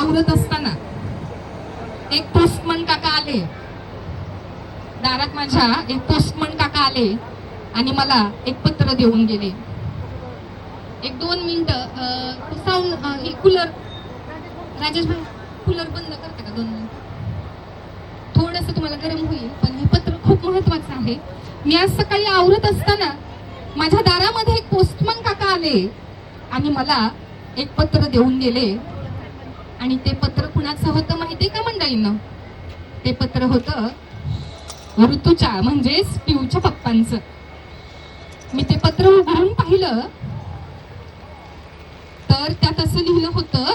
आवरत असताना एक पोस्टमन काका आले दारात. माझ्या एक पोस्टमन काका आले आणि मला एक पत्र देऊन गेले. एक 2 मिनिटं साऊंड कूलर राजेश भाई कूलर बंद करता का 2 मिनिट? थोडंसं तुम्हाला गरम होईल, पण हे पत्र खूप महत्वाचं आहे. मी आज सकाळी आवरत असताना माझ्या दारामध्ये एक पोस्टमन काका आले आणि मला एक पत्र देऊन गेले. आणि ते पत्र कुणाचं होतं माहितीये का मंडळींनो? ते पत्र होतं ऋतूच्या म्हणजेच पिऊच्या पप्पांचं. मी ते पत्र उघडून पाहिलं तर त्यात असं लिहिलं होतं,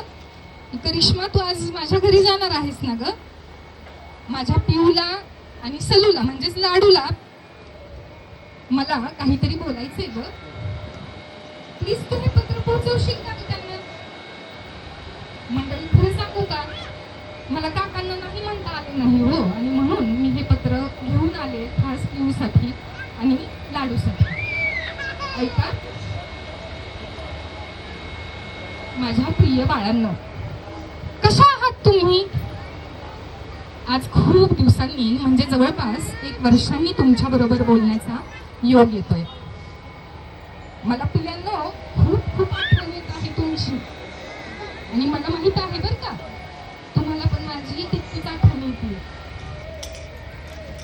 करिश्मा तू आज माझ्या घरी जाणार आहेस ना ग? माझ्या पिऊला आणि सलूला म्हणजेच लाडूला मला काहीतरी बोलायचंय ग. प्लीज तू हे पत्र पोहोचवशील का त्यांना? मंडळी खरं सांगू का, मला काकांना नाही म्हणता आले नाही हो, आणि म्हणून मी हे पत्र घेऊन आले खास पिऊसाठी आणि लाडूसाठी. ऐका माझ्या प्रिय बाळांनो, कशा आहात तुम्ही? आज खूप दिवसांनी म्हणजे जवळपास 1 वर्षांनी तुमच्या बरोबर बोलण्याचा योग येतोय. मला पिल्यांनो खूप खूप आठवण येत आहे तुमची, आणि मला माहित आहे बरं का तुम्हाला पण माझी तितकीच आठवण येते.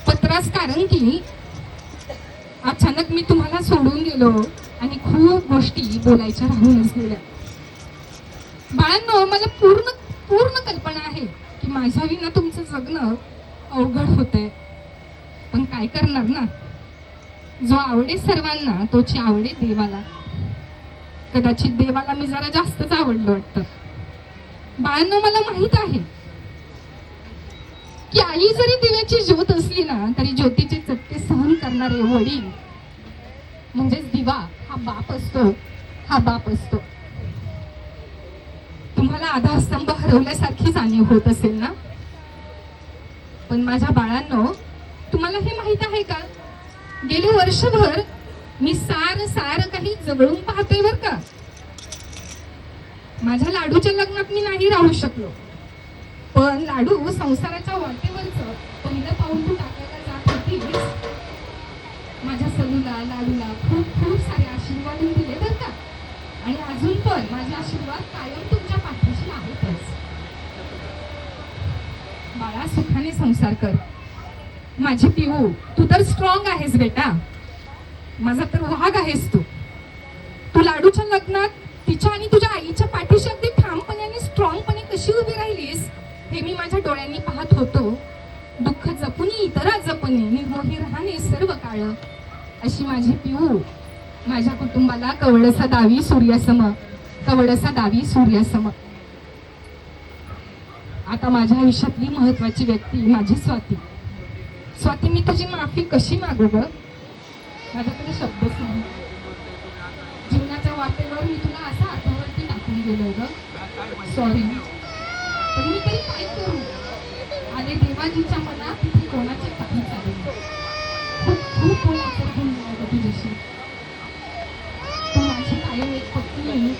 पत्रास कारण की अचानक मी तुम्हाला सोडून गेलो आणि खूप गोष्टी बोलायच्या राहूनच गेल्या. बाळांनो, मला पूर्ण कल्पना आहे की माझ्या विना तुमचं जगणं अवघड होतंय, पण काय करणार ना, जो आवडे सर्वांना तोची आवडे देवाला. कदाचित देवाला मी जरा जास्तच आवडलो वाटतं. बाळांनो, मला माहित आहे की आई जरी दिव्याची ज्योत असली ना तरी ज्योतीचे चटके सहन करणारे वडील म्हणजेच दिवा हा बाप असतो. तुम्हाला आधारस्तंभ हरवल्यासारखी जाणीव होत असेल ना, पण माझ्या बाळांनो तुम्हाला हे माहित आहे का, गेले वर्षभर मी सार काही जवळून पाहतोय बर का. माझ्या लाडूच्या लग्नात मी नाही राहू शकलो, पण लाडू संसाराच्या वाटेवरचं पहिलं पाऊल तू टाकायला जात होतीस. माझ्या सलूला लाडूला खूप खूप सारे आशीर्वाद दिले बर का, आणि अजून पण माझे आशीर्वाद कायम तुमच्या पाठीशी आहेतच. बाळा, सुखाने संसार कर. माझी पिऊ, तू तर स्ट्रॉंग आहेस बेटा, माझा तर वाघ आहेस तू. तू लाडूच्या लग्नात तिच्या आणि तुझ्या आईच्या पाठीशी अगदी ठामपणे आणि स्ट्रॉंगपणे कशी उभी राहिलीस हे मी माझ्या डोळ्यांनी पाहत होतो. दुःख जपुनी इतरा जपणे, निर्मोही राहणे सर्व काळ. अशी माझी पिऊ माझ्या कुटुंबाला कवळसा दावी सूर्यासम. आता माझ्या आयुष्यातली महत्वाची व्यक्ती माझी स्वाती. मी तुझी माफी कशी मागू ग? माझ्याकडे शब्दच नाही. जीवनाच्या वाटेवर मी तुला असा हातावरती टाकून गेलो ग, सॉरी. पण मी तरी काय करू? आले देवाजीच्या मनात तिथे कोणाचे काही चालू नाही. खूप बोलायचं राहून गेलं तुझ्याशी. तू माझी कायम एक पत्नी,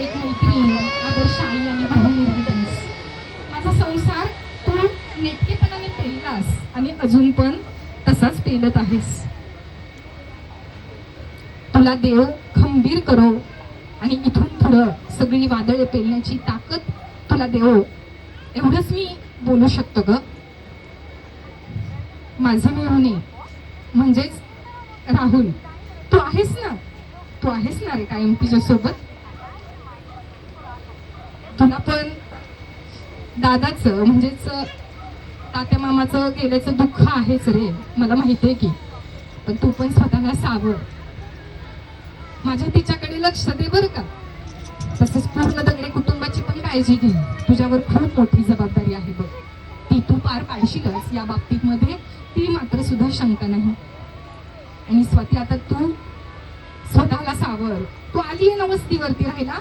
एक मैत्रीण, आदर्श आई आणि बहिणी राहिलीस. माझा संसार तू नेटकेपणाने पेललास आणि अजून पण तसाच पेलत आहेस. तुला देव खंबीर करो आणि इथून पुढं सगळी वादळे पेलण्याची ताकद तुला देव, एवढंच मी बोलू शकतो ग. माझे मिळून म्हणजेच राहुल, तू आहेस ना रे कायम तुझ्यासोबत. तुला पण दादाचं म्हणजेच तात्या मामाचं गेल्याचं दुःख आहेच रे, मला माहितीये की. पण तू पण स्वतःला सावध. माझ्या तिच्याकडे लक्ष दे बर का. तसंच पूर्ण दगडे कुटुंबाची पण काळजी घे. तुझ्यावर खूप मोठी जबाबदारी आहे बघ, ती तू पार पाडशीलच या बाबतीत मध्ये ती मात्र सुद्धा शंका नाही. आणि स्वाती, आता तू स्वतःला सावर. तू आली आहे ना वस्तीवरती राहायला,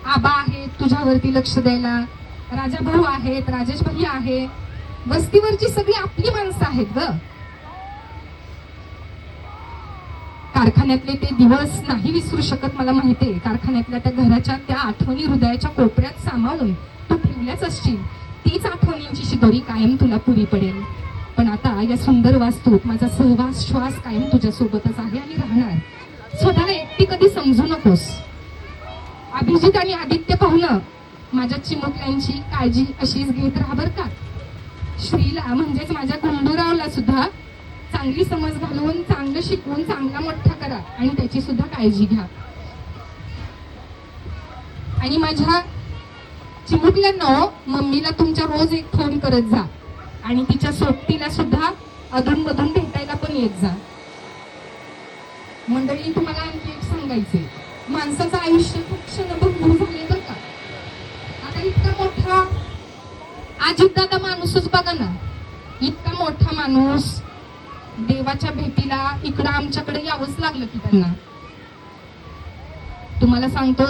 आबा आहेत तुझ्यावरती लक्ष द्यायला, राजा भाऊ आहेत, राजेश भाई आहे. वस्तीवरची सगळी आपली माणसं आहेत ग. कारखान्यातले ते दिवस नाही विसरू शकत मला माहितीये. कारखान्यातल्या त्या घराच्या त्या आठवणी हृदयाच्या कोपऱ्यात सामावून तू ठेवली राहिल्याच असशील तीच आठवणींची शिदोरी कायम तुला पुरी पडेल. पण आता या सुंदर वास्तूत माझा सहवास श्वास कायम तुझ्यासोबतच आहे आणि राहणार. स्वतःला एकटी कधी समजू नकोस. अभिजित आणि आदित्य पाहुणं माझ्या चिमुकल्यांची काळजी अशीच घेत राहा बर का. श्रीला म्हणजेच माझ्या गुंडूरावला सुद्धा चांगली समज घालून चांगलं शिकवून चांगला मोठा करा आणि त्याची सुद्धा काळजी घ्या. आणि माझ्या चिमुकल्यांनो, मम्मीला तुमच्या रोज एक फोन करत जा आणि तिच्या सोबतीला सुद्धा अधून मधून भेटायला पण येत जा. मंडळी, तुम्हाला आणखी एक सांगायचे, माणसाचं आयुष्य खूप क्षणभंगूर झाले बरं का. आता इतका मोठा अजितदादा माणूसच बघा ना, इतका मोठा माणूस देवाच्या भेटीला इकडं आमच्याकडे यावंच लागलं की त्यांना. तुम्हाला सांगतो,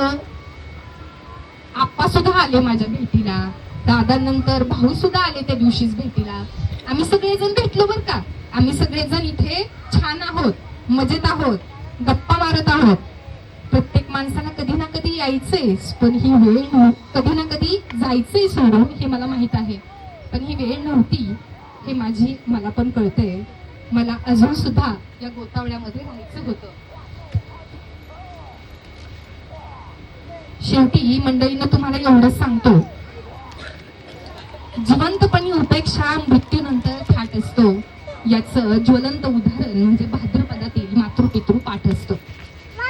आप्पा सुद्धा आले माझ्या भेटीला, दादानंतर भाऊ सुद्धा आले त्या दिवशीच भेटीला. आम्ही सगळेजण भेटलो बर का. आम्ही सगळेजण इथे छान आहोत, मजेत आहोत, गप्पा मारत आहोत. प्रत्येक माणसाला कधी ना कधी यायचंयच, पण ही वेळ कधी ना कधी जायचंय सोडून, हे मला माहित आहे. पण ही वेळ नव्हती हे मला पण कळतंय. मला अजून सुद्धा या गोतावळ्यामध्ये राहायचं होतं. शेवटी मंडळीनं तुम्हाला एवढंच सांगतो, जिवंतपणी उपेक्षा मृत्यूनंतर थाट असतो. याचं ज्वलंत उदाहरण म्हणजे भाद्रपदातील मातृपितृ पाठ असतो.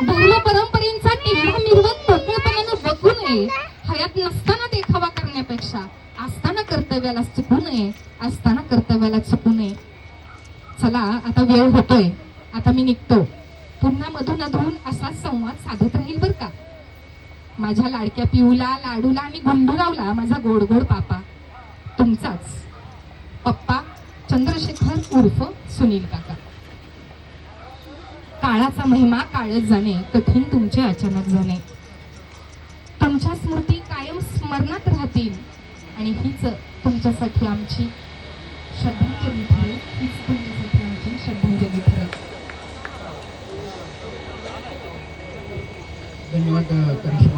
धर्म परंपरेचा टिळा मिरवत मोकळेपणानं बघू नये. हयात नसताना देखावा करण्यापेक्षा असताना कर्तव्याला चुकू नये, असताना कर्तव्याला चुकू नये. चला, आता वेळ होतोय, आता मी निघतो. पुन्हा मधून अधून असाच संवाद साधत राहील बर का. माझ्या लाडक्या पिऊला, लाडूला आणि गुंडूरावला माझा गोड गोड पापा. तुमचाच पप्पा चंद्रशेखर उर्फ सुनील काका. काळाचा महिमा काळच जाणे, कठीण तुमचे अचानक जाणे. तुमच्या स्मृती कायम स्मरणात राहतील आणि हीच तुमच्यासाठी आमची श्रद्धांजली ठरेल. हीच तुमच्यासाठी आमची श्रद्धांजली ठरेल. धन्यवाद करिश्मा.